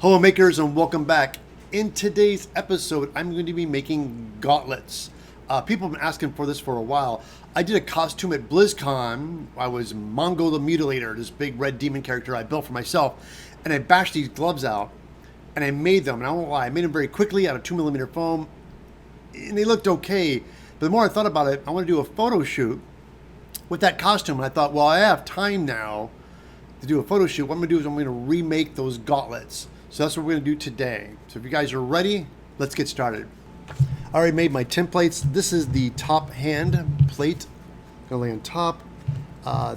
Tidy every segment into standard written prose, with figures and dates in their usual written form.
Hello makers and welcome back. In today's episode, I'm going to be making gauntlets. People have been asking for this for a while. I did a costume at BlizzCon. I was Mongo the Mutilator, this big red demon character I built for myself. And I bashed these gloves out and I made them. And I won't lie, I made them very quickly out of 2mm foam. And they looked okay. But the more I thought about it, I want to do a photo shoot with that costume. And I thought, well, I have time now to do a photo shoot. What I'm going to do is I'm going to remake those gauntlets. So that's what we're going to do today. So if you guys are ready, let's get started. I already made my templates. This is the top hand plate. Gonna lay on top.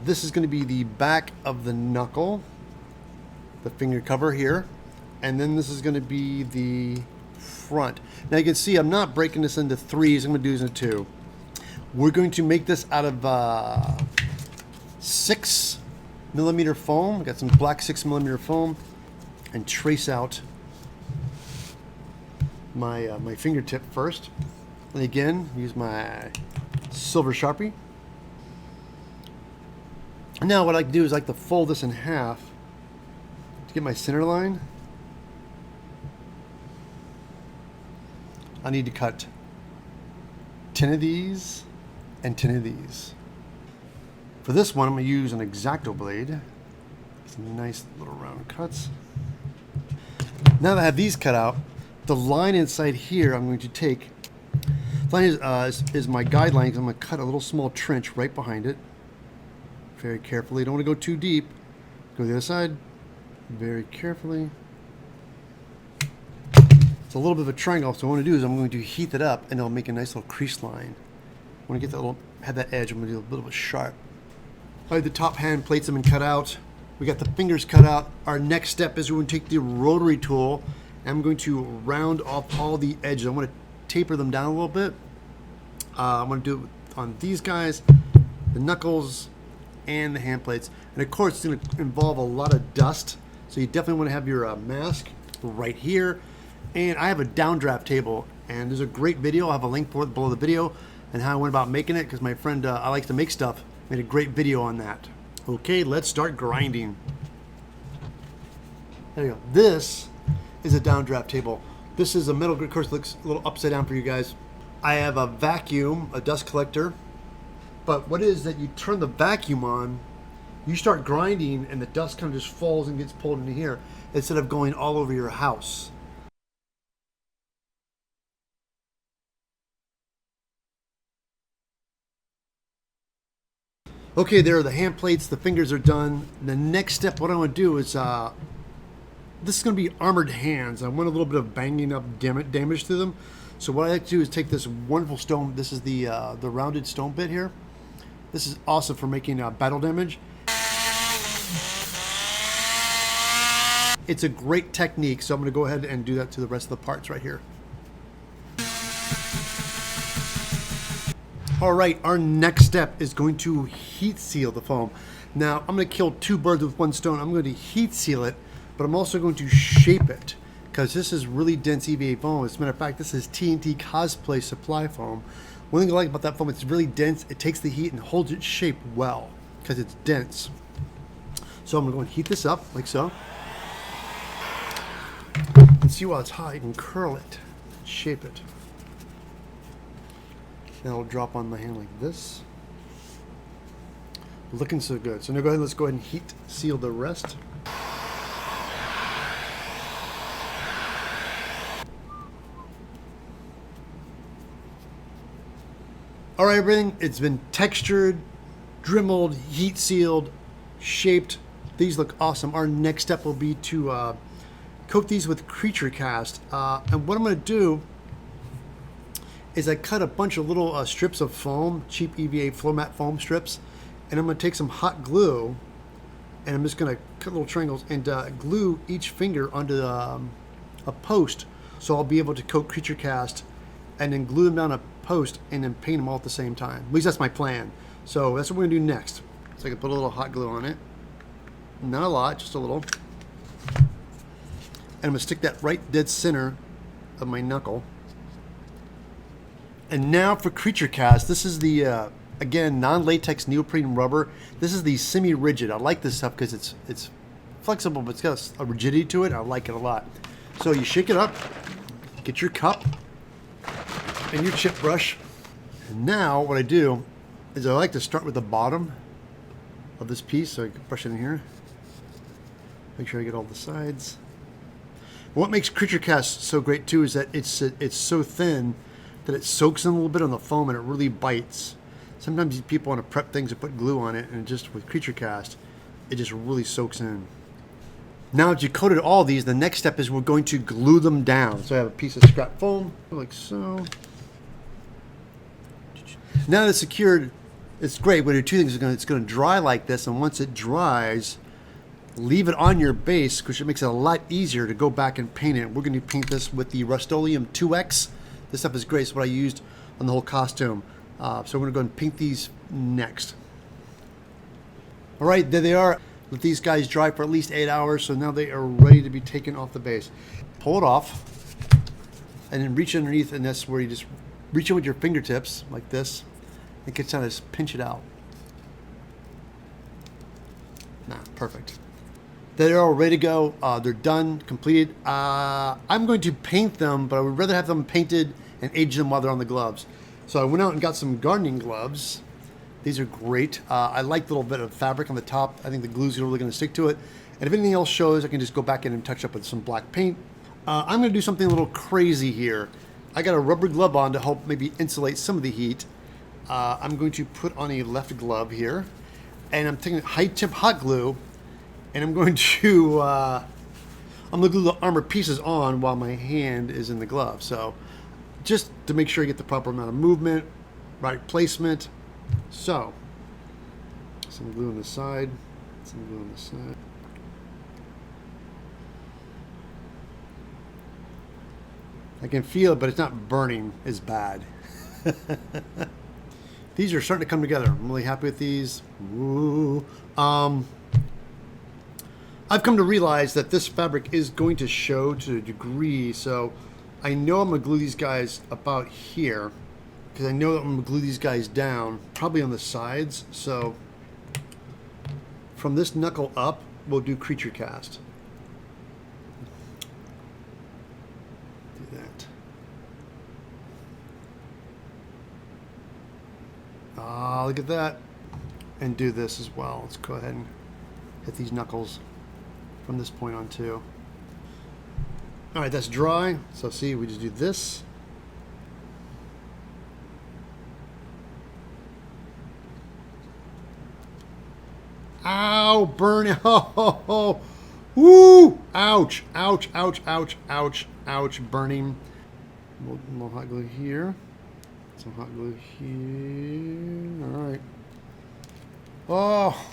This is going to be the back of the knuckle, the finger cover here. And then this is going to be the front. Now you can see I'm not breaking this into threes. I'm going to do this into two. We're going to make this out of 6mm foam. I got some black 6mm foam. And trace out my my fingertip first, and again use my silver Sharpie. Now what I like to do is I like to fold this in half to get my center line. I need to cut 10 of these and 10 of these. For this one I'm going to use an X-ACTO blade. Some nice little round cuts. Now that I have these cut out, the line inside here I'm going to take. The line is my guideline because I'm going to cut a little small trench right behind it. Very carefully. Don't want to go too deep. Go to the other side. Very carefully. It's a little bit of a triangle, so what I'm going to do is I'm going to heat it up and it'll make a nice little crease line. I want to get that little, have that edge. I'm going to do a little bit sharp. All right, the top hand plates have been cut out. We got the fingers cut out. Our next step is we're going to take the rotary tool and I'm going to round off all the edges. I want to taper them down a little bit. I'm going to do it on these guys, the knuckles, and the hand plates. And of course, it's going to involve a lot of dust. So you definitely want to have your mask right here. And I have a downdraft table, and there's a great video. I'll have a link for it below the video and how I went about making it because my friend, I likes to make stuff, made a great video on that. Okay, let's start grinding. There you go. This is a downdraft table. This is a metal, of course, looks a little upside down for you guys. I have a vacuum, a dust collector. But what it is that you turn the vacuum on, you start grinding, and the dust kind of just falls and gets pulled into here instead of going all over your house. Okay, there are the hand plates, the fingers are done. The next step, what I want to do is, this is going to be armored hands. I want a little bit of banging up damage to them. So what I like to do is take this wonderful stone, this is the rounded stone bit here. This is awesome for making battle damage. It's a great technique, so I'm going to go ahead and do that to the rest of the parts right here. All right, our next step is going to heat seal the foam. Now, I'm going to kill two birds with one stone. I'm going to heat seal it, but I'm also going to shape it because this is really dense EVA foam. As a matter of fact, this is TNT Cosplay supply foam. One thing I like about that foam, it's really dense. It takes the heat and holds its shape well because it's dense. So I'm going to go and heat this up like so. And see while it's hot, you can curl it, shape it. That'll drop on my hand like this. Looking so good. So now go ahead, let's go ahead and heat seal the rest. All right, everything, it's been textured, dremeled, heat sealed, shaped. These look awesome. Our next step will be to coat these with creature cast. And what I'm gonna do is I cut a bunch of little strips of foam, cheap EVA floor mat foam strips, and I'm going to take some hot glue, and I'm just going to cut little triangles and glue each finger onto a post, so I'll be able to coat creature cast, and then glue them down a post, and then paint them all at the same time. At least that's my plan. So that's what we're going to do next. So I can put a little hot glue on it, not a lot, just a little, and I'm going to stick that right dead center of my knuckle. And now for creature cast, this is the again, non-latex neoprene rubber. This is the semi-rigid. I like this stuff because it's flexible, but it's got a rigidity to it. I like it a lot. So you shake it up, get your cup and your chip brush. And now what I do is I like to start with the bottom of this piece. So I can brush it in here. Make sure I get all the sides. What makes Creature Cast so great too is that it's so thin that it soaks in a little bit on the foam and it really bites. Sometimes people want to prep things and put glue on it, and just with Creature Cast, it just really soaks in. Now that you coated all these, the next step is we're going to glue them down. So I have a piece of scrap foam, like so. Now that it's secured, it's great. When you do two things, it's going to dry like this, and once it dries, leave it on your base because it makes it a lot easier to go back and paint it. We're going to paint this with the Rust-Oleum 2X. This stuff is great. It's what I used on the whole costume. So we're going to go and paint these next. All right, there they are. Let these guys dry for at least 8 hours, so now they are ready to be taken off the base. Pull it off, and then reach underneath, and that's where you just reach in with your fingertips, like this, and get down, just pinch it out. Perfect. They're all ready to go. They're done, completed. I'm going to paint them, but I would rather have them painted and age them while they're on the gloves. So I went out and got some gardening gloves. These are great. I like the little bit of fabric on the top. I think the glue's really going to stick to it. And if anything else shows, I can just go back in and touch up with some black paint. I'm going to do something a little crazy here. I got a rubber glove on to help maybe insulate some of the heat. I'm going to put on a left glove here. And I'm taking high temp hot glue. And I'm going to glue the armor pieces on while my hand is in the glove. So just to make sure you get the proper amount of movement, right placement. So, some glue on the side, some glue on the side. I can feel it, but it's not burning as bad. These are starting to come together. I'm really happy with these. Woo. I've come to realize that this fabric is going to show to a degree, so I know I'm going to glue these guys about here, because I know that I'm going to glue these guys down, probably on the sides. So from this knuckle up, we'll do Creature Cast. Do that. Look at that. And do this as well. Let's go ahead and hit these knuckles from this point on too. All right, that's dry. So see, we just do this. Ow, burn it. Oh, woo, ouch, ouch, ouch, ouch, ouch, ouch, burning. More hot glue here. Some hot glue here. All right. Oh,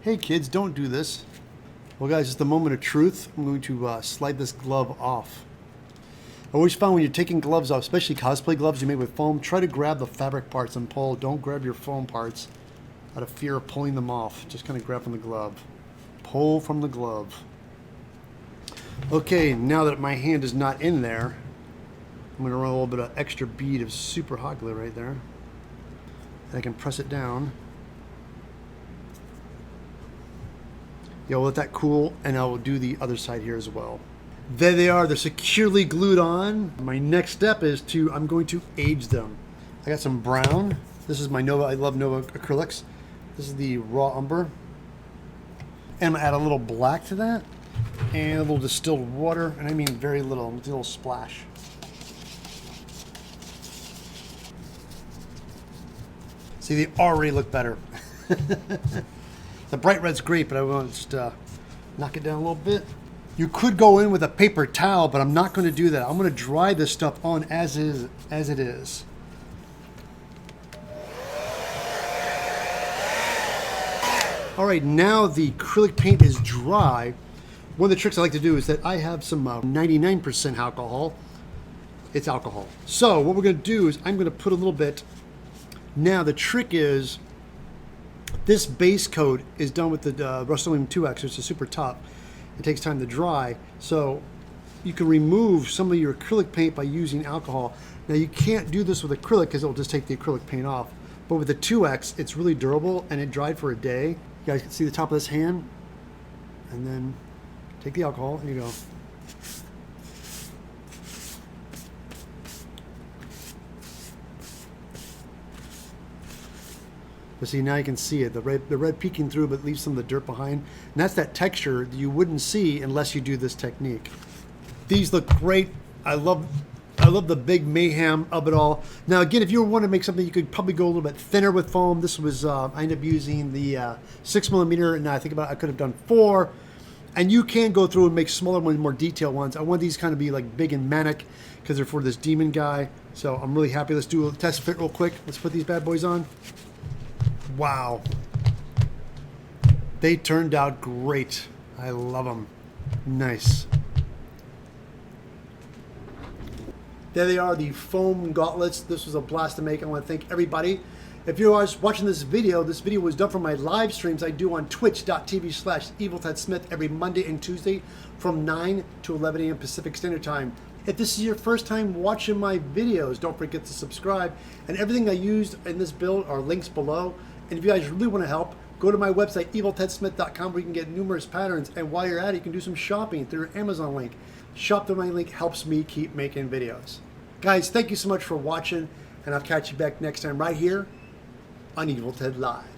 hey kids, don't do this. Well guys, it's the moment of truth. I'm going to slide this glove off. I always found when you're taking gloves off, especially cosplay gloves you made with foam, try to grab the fabric parts and pull. Don't grab your foam parts out of fear of pulling them off. Just kind of grab from the glove. Pull from the glove. Okay, now that my hand is not in there, I'm going to run a little bit of extra bead of super hot glue right there. And I can press it down. Yeah, we'll let that cool, and I will do the other side here as well. There they are. They're securely glued on. My next step is I'm going to age them. I got some brown. This is my Nova. I love Nova acrylics. This is the raw umber. And I'm going to add a little black to that. And a little distilled water. And I mean very little. A little splash. See, they already look better. The bright red's great, but I want to just knock it down a little bit. You could go in with a paper towel, but I'm not going to do that. I'm going to dry this stuff on as it is. All right, now the acrylic paint is dry. One of the tricks I like to do is that I have some 99% alcohol. It's alcohol. So what we're going to do is I'm going to put a little bit. Now the trick is this base coat is done with the Rust-Oleum 2X, so it's a super top. It takes time to dry, so you can remove some of your acrylic paint by using alcohol. Now you can't do this with acrylic because it'll just take the acrylic paint off, But with the 2X, it's really durable and it dried for a day. You guys can see the top of this hand. And then take the alcohol, here you go. But see, now you can see it, the red peeking through, but leaves some of the dirt behind. And that's that texture that you wouldn't see unless you do this technique. These look great. I love the big mayhem of it all. Now, again, if you want to make something, you could probably go a little bit thinner with foam. This was, I ended up using the 6mm, and I think about it, I could have done 4. And you can go through and make smaller ones, more detailed ones. I want these kind of be like big and manic because they're for this demon guy. So I'm really happy. Let's do a test fit real quick. Let's put these bad boys on. Wow. They turned out great. I love them. Nice. There they are, the foam gauntlets. This was a blast to make. I want to thank everybody. If you're watching this video was done from my live streams I do on twitch.tv/EvilTedSmith every Monday and Tuesday from 9 to 11 a.m. Pacific Standard Time. If this is your first time watching my videos, don't forget to subscribe. And everything I used in this build are links below. And if you guys really want to help, go to my website, eviltedsmith.com, where you can get numerous patterns. And while you're at it, you can do some shopping through your Amazon link. Shop through my link helps me keep making videos. Guys, thank you so much for watching, and I'll catch you back next time right here on Evil Ted Live.